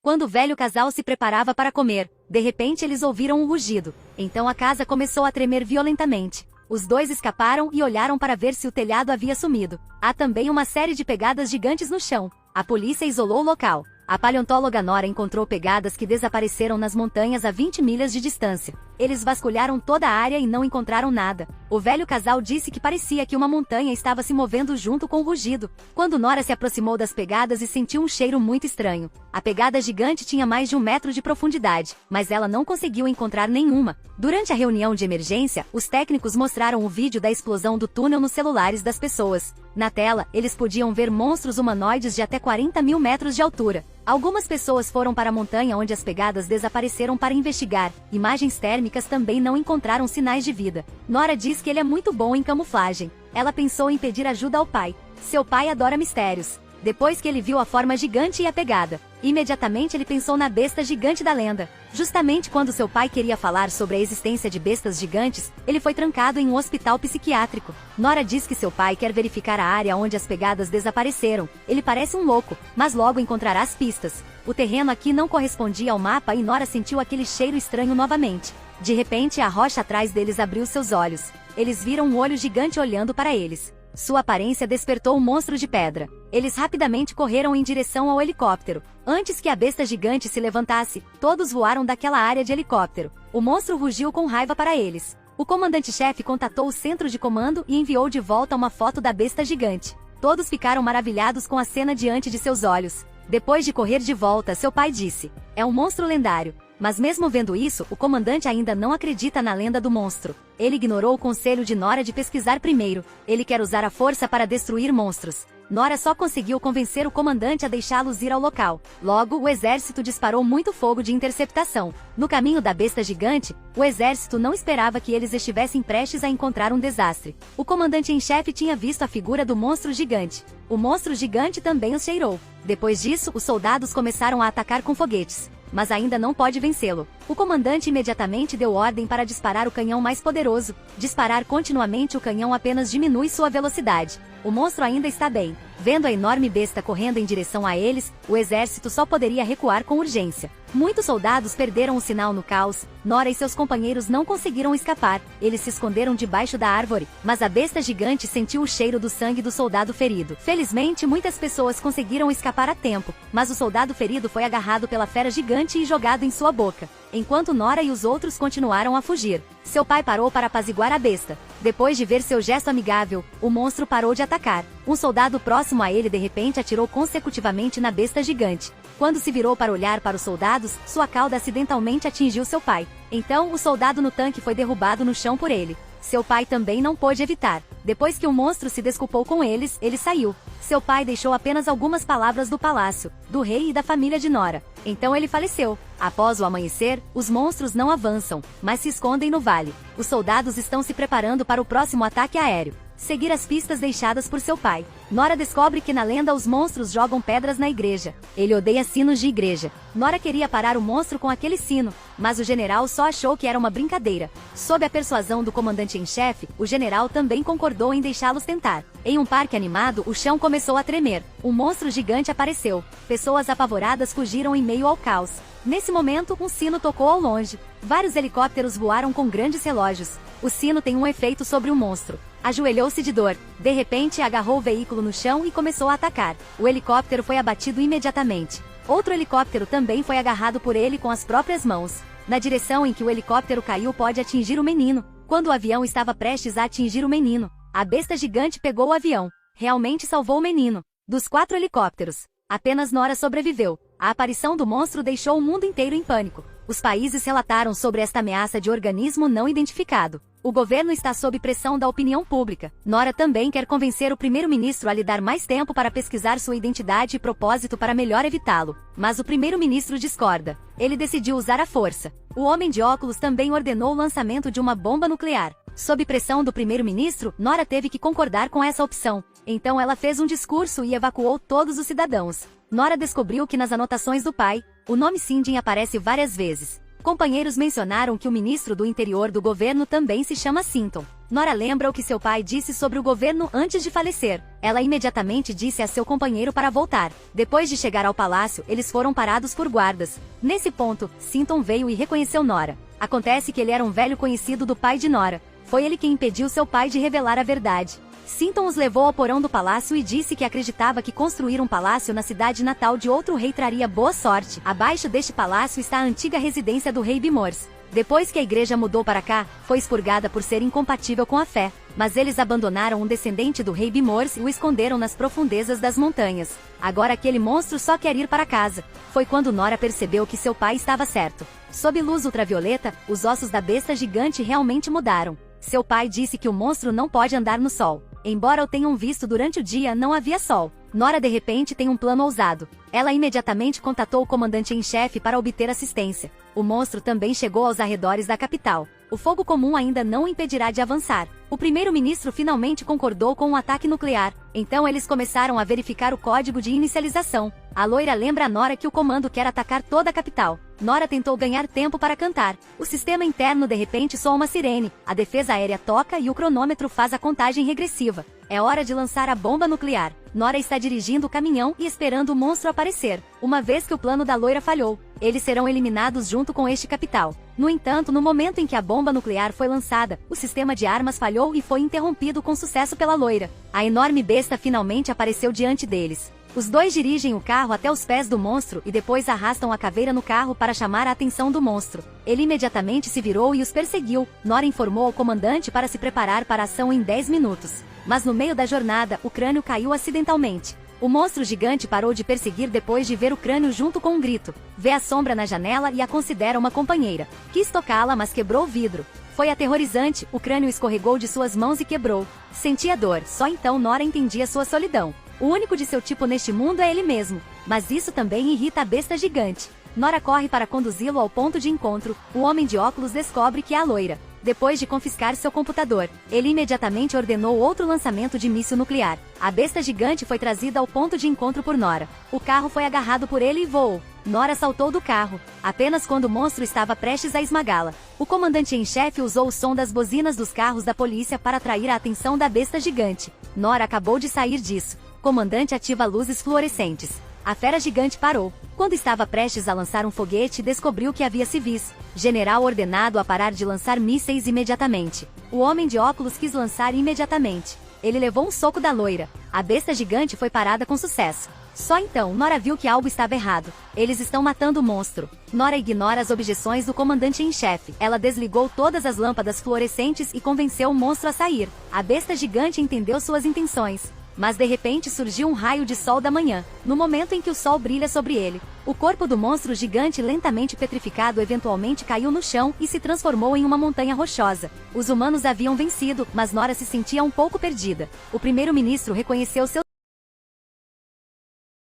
Quando o velho casal se preparava para comer, de repente eles ouviram um rugido. Então a casa começou a tremer violentamente. Os dois escaparam e olharam para ver se o telhado havia sumido. Há também uma série de pegadas gigantes no chão. A polícia isolou o local. A paleontóloga Nora encontrou pegadas que desapareceram nas montanhas a 20 milhas de distância. Eles vasculharam toda a área e não encontraram nada. O velho casal disse que parecia que uma montanha estava se movendo junto com o rugido. Quando Nora se aproximou das pegadas e sentiu um cheiro muito estranho. A pegada gigante tinha mais de 1 metro de profundidade, mas ela não conseguiu encontrar nenhuma. Durante a reunião de emergência, os técnicos mostraram o vídeo da explosão do túnel nos celulares das pessoas. Na tela, eles podiam ver monstros humanoides de até 40 mil metros de altura. Algumas pessoas foram para a montanha onde as pegadas desapareceram para investigar. Imagens térmicas também não encontraram sinais de vida. Nora diz que ele é muito bom em camuflagem. Ela pensou em pedir ajuda ao pai. Seu pai adora mistérios. Depois que ele viu a forma gigante e a pegada, imediatamente ele pensou na besta gigante da lenda. Justamente quando seu pai queria falar sobre a existência de bestas gigantes, ele foi trancado em um hospital psiquiátrico. Nora diz que seu pai quer verificar a área onde as pegadas desapareceram. Ele parece um louco, mas logo encontrará as pistas. O terreno aqui não correspondia ao mapa e Nora sentiu aquele cheiro estranho novamente. De repente, a rocha atrás deles abriu seus olhos. Eles viram um olho gigante olhando para eles. Sua aparência despertou um monstro de pedra. Eles rapidamente correram em direção ao helicóptero. Antes que a besta gigante se levantasse, todos voaram daquela área de helicóptero. O monstro rugiu com raiva para eles. O comandante-chefe contatou o centro de comando e enviou de volta uma foto da besta gigante. Todos ficaram maravilhados com a cena diante de seus olhos. Depois de correr de volta, seu pai disse: "É um monstro lendário." Mas mesmo vendo isso, o comandante ainda não acredita na lenda do monstro. Ele ignorou o conselho de Nora de pesquisar primeiro. Ele quer usar a força para destruir monstros. Nora só conseguiu convencer o comandante a deixá-los ir ao local. Logo, o exército disparou muito fogo de interceptação. No caminho da besta gigante, o exército não esperava que eles estivessem prestes a encontrar um desastre. O comandante em chefe tinha visto a figura do monstro gigante. O monstro gigante também os cheirou. Depois disso, os soldados começaram a atacar com foguetes. Mas ainda não pode vencê-lo. O comandante imediatamente deu ordem para disparar o canhão mais poderoso. Disparar continuamente o canhão apenas diminui sua velocidade. O monstro ainda está bem. Vendo a enorme besta correndo em direção a eles, o exército só poderia recuar com urgência. Muitos soldados perderam o sinal no caos. Nora e seus companheiros não conseguiram escapar. Eles se esconderam debaixo da árvore, mas a besta gigante sentiu o cheiro do sangue do soldado ferido. Felizmente, muitas pessoas conseguiram escapar a tempo, mas o soldado ferido foi agarrado pela fera gigante e jogado em sua boca. Enquanto Nora e os outros continuaram a fugir, seu pai parou para apaziguar a besta. Depois de ver seu gesto amigável, o monstro parou de atacar. Um soldado próximo a ele de repente atirou consecutivamente na besta gigante. Quando se virou para olhar para os soldados, sua cauda acidentalmente atingiu seu pai. Então, o soldado no tanque foi derrubado no chão por ele. Seu pai também não pôde evitar. Depois que o monstro se desculpou com eles, ele saiu. Seu pai deixou apenas algumas palavras do palácio, do rei e da família de Nora. Então ele faleceu. Após o amanhecer, os monstros não avançam, mas se escondem no vale. Os soldados estão se preparando para o próximo ataque aéreo. Seguir as pistas deixadas por seu pai. Nora descobre que na lenda os monstros jogam pedras na igreja. Ele odeia sinos de igreja. Nora queria parar o monstro com aquele sino, mas o general só achou que era uma brincadeira. Sob a persuasão do comandante em chefe, o general também concordou em deixá-los tentar. Em um parque animado, o chão começou a tremer. Um monstro gigante apareceu. Pessoas apavoradas fugiram em meio ao caos. Nesse momento, um sino tocou ao longe. Vários helicópteros voaram com grandes relógios. O sino tem um efeito sobre o monstro. Ajoelhou-se de dor. De repente, agarrou o veículo no chão e começou a atacar. O helicóptero foi abatido imediatamente. Outro helicóptero também foi agarrado por ele com as próprias mãos. Na direção em que o helicóptero caiu pode atingir o menino. Quando o avião estava prestes a atingir o menino, a besta gigante pegou o avião. Realmente salvou o menino. Dos 4 helicópteros, apenas Nora sobreviveu. A aparição do monstro deixou o mundo inteiro em pânico. Os países relataram sobre esta ameaça de organismo não identificado. O governo está sob pressão da opinião pública. Nora também quer convencer o primeiro-ministro a lhe dar mais tempo para pesquisar sua identidade e propósito para melhor evitá-lo. Mas o primeiro-ministro discorda. Ele decidiu usar a força. O homem de óculos também ordenou o lançamento de uma bomba nuclear. Sob pressão do primeiro-ministro, Nora teve que concordar com essa opção. Então ela fez um discurso e evacuou todos os cidadãos. Nora descobriu que nas anotações do pai, o nome Sindin aparece várias vezes. Companheiros mencionaram que o ministro do interior do governo também se chama Sinton. Nora lembra o que seu pai disse sobre o governo antes de falecer. Ela imediatamente disse a seu companheiro para voltar. Depois de chegar ao palácio, eles foram parados por guardas. Nesse ponto, Sinton veio e reconheceu Nora. Acontece que ele era um velho conhecido do pai de Nora. Foi ele quem impediu seu pai de revelar a verdade. Sinton os levou ao porão do palácio e disse que acreditava que construir um palácio na cidade natal de outro rei traria boa sorte. Abaixo deste palácio está a antiga residência do rei Bimors. Depois que a igreja mudou para cá, foi expurgada por ser incompatível com a fé. Mas eles abandonaram um descendente do rei Bimors e o esconderam nas profundezas das montanhas. Agora aquele monstro só quer ir para casa. Foi quando Nora percebeu que seu pai estava certo. Sob luz ultravioleta, os ossos da besta gigante realmente mudaram. Seu pai disse que o monstro não pode andar no sol. Embora o tenham visto durante o dia, não havia sol. Nora de repente tem um plano ousado. Ela imediatamente contatou o comandante em chefe para obter assistência. O monstro também chegou aos arredores da capital. O fogo comum ainda não o impedirá de avançar. O primeiro-ministro finalmente concordou com um ataque nuclear. Então eles começaram a verificar o código de inicialização. A loira lembra a Nora que o comando quer atacar toda a capital. Nora tentou ganhar tempo para cantar. O sistema interno de repente soa uma sirene. A defesa aérea toca e o cronômetro faz a contagem regressiva. É hora de lançar a bomba nuclear. Nora está dirigindo o caminhão e esperando o monstro aparecer. Uma vez que o plano da loira falhou, eles serão eliminados junto com este capital. No entanto, no momento em que a bomba nuclear foi lançada, o sistema de armas falhou e foi interrompido com sucesso pela loira. A enorme besta finalmente apareceu diante deles. Os dois dirigem o carro até os pés do monstro e depois arrastam a caveira no carro para chamar a atenção do monstro. Ele imediatamente se virou e os perseguiu. Nora informou ao comandante para se preparar para a ação em 10 minutos. Mas no meio da jornada, o crânio caiu acidentalmente. O monstro gigante parou de perseguir depois de ver o crânio junto com um grito. Vê a sombra na janela e a considera uma companheira. Quis tocá-la, mas quebrou o vidro. Foi aterrorizante, o crânio escorregou de suas mãos e quebrou. Sentia dor, só então Nora entendia sua solidão. O único de seu tipo neste mundo é ele mesmo. Mas isso também irrita a besta gigante. Nora corre para conduzi-lo ao ponto de encontro. O homem de óculos descobre que é a loira. Depois de confiscar seu computador, ele imediatamente ordenou outro lançamento de míssil nuclear. A besta gigante foi trazida ao ponto de encontro por Nora. O carro foi agarrado por ele e voou. Nora saltou do carro, apenas quando o monstro estava prestes a esmagá-la. O comandante em chefe usou o som das buzinas dos carros da polícia para atrair a atenção da besta gigante. Nora acabou de sair disso. O comandante ativa luzes fluorescentes. A fera gigante parou. Quando estava prestes a lançar um foguete, descobriu que havia civis. General ordenado a parar de lançar mísseis imediatamente. O homem de óculos quis lançar imediatamente. Ele levou um soco da loira. A besta gigante foi parada com sucesso. Só então Nora viu que algo estava errado. Eles estão matando o monstro. Nora ignora as objeções do comandante em chefe. Ela desligou todas as lâmpadas fluorescentes e convenceu o monstro a sair. A besta gigante entendeu suas intenções. Mas de repente surgiu um raio de sol da manhã, no momento em que o sol brilha sobre ele. O corpo do monstro gigante lentamente petrificado eventualmente caiu no chão e se transformou em uma montanha rochosa. Os humanos haviam vencido, mas Nora se sentia um pouco perdida. O primeiro-ministro reconheceu seus